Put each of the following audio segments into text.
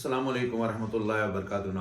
अस्सलाम वालेकुम वरहमतुल्लाहि वबरकातुहू।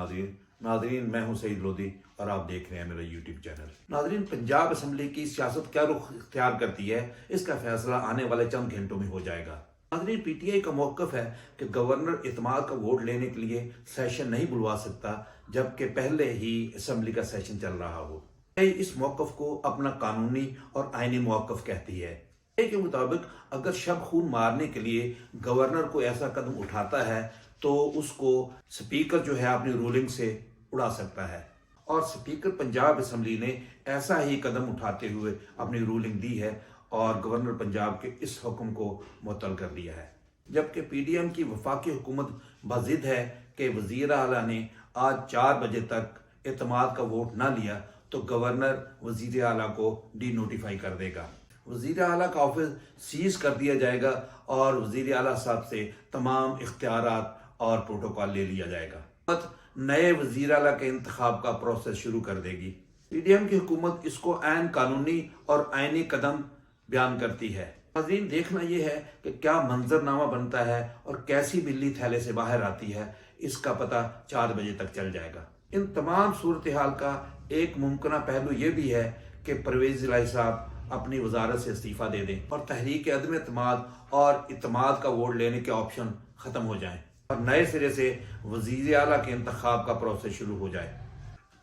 नाज़रीन मैं हूं सईद लोधी और आप देख रहे हैं मेरा यूट्यूब चैनल। नाज़रीन, पंजाब असम्बली की सियासत क्या रुख इख्तियार करती है, इसका फैसला आने वाले चंद घंटों में हो जाएगा। नाज़रीन, पीटीआई का मौक़िफ़ है कि गवर्नर इत्मीद का वोट लेने के लिए सेशन नहीं बुलवा सकता जबकि पहले ही असम्बली का सेशन चल रहा हो। इस मौक़िफ़ को अपना कानूनी और आईनी मौक़िफ़ कहती है। के मुताबिक अगर शब खून मारने के लिए गवर्नर को ऐसा कदम उठाता है तो उसको स्पीकर जो है अपनी रूलिंग से उड़ा सकता है, और स्पीकर पंजाब असम्बली ने ऐसा ही कदम उठाते हुए अपनी रूलिंग दी है और गवर्नर पंजाब के इस हुक्म को मुअत्तल कर दिया है। जबकि पीडीएम की वफाकी हुकूमत बज़िद है कि वज़ीर आला ने आज 4 बजे तक इत्मीद का वोट ना लिया तो गवर्नर वज़ीर आला को डी नोटिफाई कर देगा, वज़ीर आला का ऑफिस सीज कर दिया जाएगा और वज़ीर आला साहब से तमाम इख्तियारात और प्रोटोकॉल ले लिया जाएगा। नए वज़ीर आला के इंतखाब का प्रोसेस शुरू कर देगी। पीडीएम की हुकूमत इसको ऐन कानूनी और आईनी कदम बयान करती है। नाज़रीन, देखना यह है कि क्या मंजरनामा बनता है और कैसी बिल्ली थैले से बाहर आती है, इसका पता 4 बजे तक चल जाएगा। इन तमाम सूरत हाल का एक मुमकिन पहलू ये भी है कि परवेज़ इलाही साहब अपनी वजारत से इस्तीफा दे दें और तहरीक अदम इत्मीद और इत्मीद का वोट लेने के ऑप्शन खत्म हो जाएं और नए सिरे से वज़ीर आला के इंतखाब का प्रोसेस शुरू हो जाए।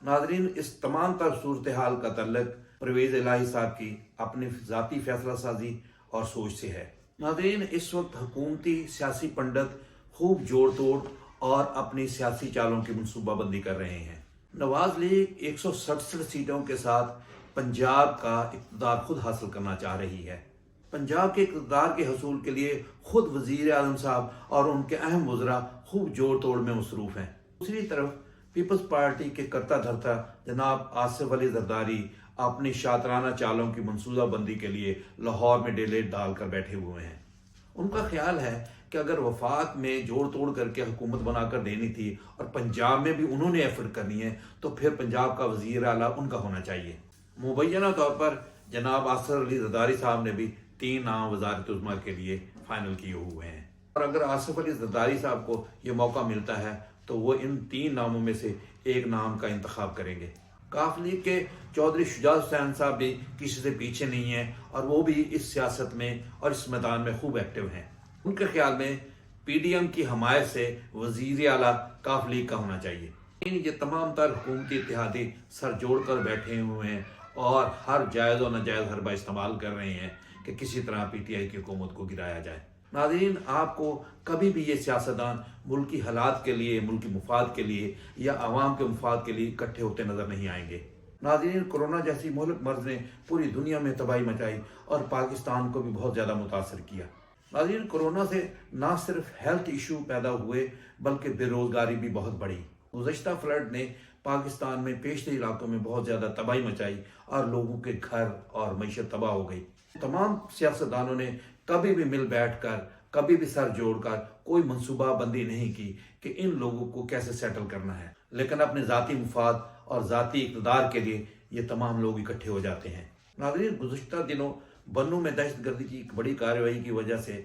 नाज़रीन, इस तमाम तर सूरत हाल का तल्लुक परवेज़ इलाही साहब की अपनी ज़ाती फैसला साजी और सोच से है। नाज़रीन, इस वक्त हुकूमती सियासी पंडित खूब जोड़ तोड़ और अपनी सियासी चालों की मनसूबाबंदी कर रहे हैं। नवाज लीग 167 सीटों के साथ पंजाब का इक़्तिदार खुद हासिल करना चाह रही है। पंजाब के इक़्तिदार के हसूल के लिए खुद वज़ीर आज़म साहब और उनके अहम वज़रा खूब जोड़ तोड़ में मसरूफ़ हैं। दूसरी तरफ पीपल्स पार्टी के करता धरता जनाब आसिफ अली ज़रदारी अपनी शातराना चालों की मनसूबाबंदी के लिए लाहौर में डेले डालकर बैठे हुए हैं। उनका ख्याल है कि अगर वफाक में जोड़ तोड़ करके हुकूमत बनाकर देनी थी और पंजाब में भी उन्होंने एफर्ट करनी है तो फिर पंजाब का वज़ीर आला उनका होना चाहिए। मुबैना तौर पर जनाब आसिफ अली ज़रदारी साहब ने भी 3 नाम वज़ारत उज़्मा के लिए फाइनल किए हुए हैं, और अगर आसिफ अली ज़रदारी साहब को ये मौका मिलता है तो वो इन 3 नामों में से एक नाम का इंतखाब करेंगे। काफ लीग के चौधरी शुजात हुसैन साहब भी किसी से पीछे नहीं है और वो भी इस सियासत में और इस मैदान में खूब एक्टिव हैं। उनके ख्याल में पीडीएम की हमायत से वज़ीर आला काफ लीग का होना चाहिए। ये तमाम तर हुकूमती इत्तेहादी सर जोड़ कर बैठे हुए हैं और हर जायज़ और नाजायज़ हरबा इस्तेमाल कर रहे हैं कि किसी तरह पीटीआई की हुकूमत को गिराया जाए। नाज़रीन, आपको कभी भी ये सियासतदान मुल्की हालात के लिए, मुल्की मुफाद के लिए या आवाम के मुफाद के लिए इकट्ठे होते नजर नहीं आएंगे। नाज़रीन, कोरोना जैसी मुल्क मर्ज ने पूरी दुनिया में तबाही मचाई और पाकिस्तान को भी बहुत ज़्यादा मुतासर किया। नाज़रीन, कोरोना से ना सिर्फ हेल्थ इशू पैदा हुए बल्कि बेरोज़गारी भी बहुत बढ़ी। गुज़श्ता फ्लड ने पाकिस्तान में पेशती इलाकों में बहुत ज़्यादा तबाही मचाई और लोगों के घर और मईशत तबाह हो गई। तमाम सियासतदानों ने कभी भी मिल बैठकर, कभी भी सर जोड़कर कोई मनसूबा बंदी नहीं की कि इन लोगों को कैसे सेटल करना है, लेकिन अपने ज़ाती मुफाद और ज़ाती इक़्तिदार के लिए ये तमाम लोग इकट्ठे हो जाते हैं। नाज़रीन, गुज़श्ता दिनों बन्नू में दहशतगर्दी की एक बड़ी कार्रवाई की वजह से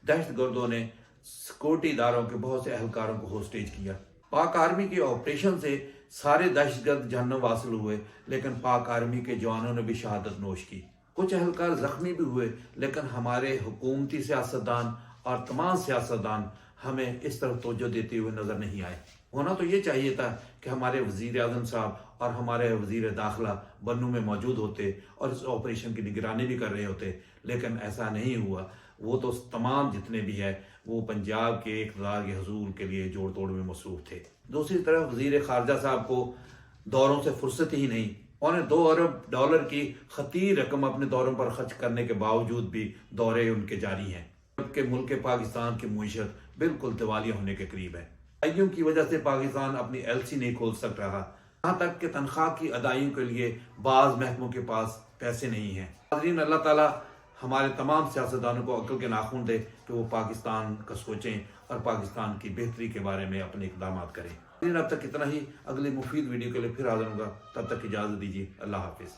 दहशतगर्दों ने सिक्योरिटी इदारों के बहुत से अहलकारों को होस्टेज किया। पाक आर्मी के ऑपरेशन से सारे दहशतगर्द जहन्नम वासिल हुए, लेकिन पाक आर्मी के जवानों ने भी शहादत नोश की। कुछ अहलकार जख्मी भी हुए, लेकिन हमारे हुकूमती सियासतदान और तमाम सियासतदान हमें इस तरफ तवज्जो देते हुए नजर नहीं आए। होना तो ये चाहिए था कि हमारे वज़ीर आज़म साहब और हमारे वज़ीर दाखिला बन्नू में मौजूद होते और इस ऑपरेशन की निगरानी भी कर रहे होते, लेकिन ऐसा नहीं हुआ। वो तो तमाम जितने भी है वो पंजाब के इक़्तिदार के हसूल के लिए जोड़ तोड़ में मसरूफ़ थे। दूसरी तरफ वज़ीर ख़ारजा साहब को दौरों से फुर्सत ही नहीं। उन्हें $2 अरब की खतीर रकम अपने दौरों पर खर्च करने के बावजूद भी दौरे उनके जारी हैं, जबकि मुल्क पाकिस्तान की मुईशत बिल्कुल दिवालिया होने के करीब है। अदाइयों की वजह से पाकिस्तान अपनी एलसी नहीं खोल सक रहा, यहाँ तक कि तनख्वाह की अदाइयों के लिए बाज़ महकमों के पास पैसे नहीं हैं। नाज़रीन, अल्लाह ताला हमारे तमाम सियासतदानों को अक्ल के नाखून दे कि वो पाकिस्तान का सोचें और पाकिस्तान की बेहतरी के बारे में अपने इक़दाम करें। अब तक इतना ही। अगली मुफीद वीडियो के लिए फिर हाज़िर होऊंगा, तब तक इजाज़त दीजिए। अल्लाह हाफिज़।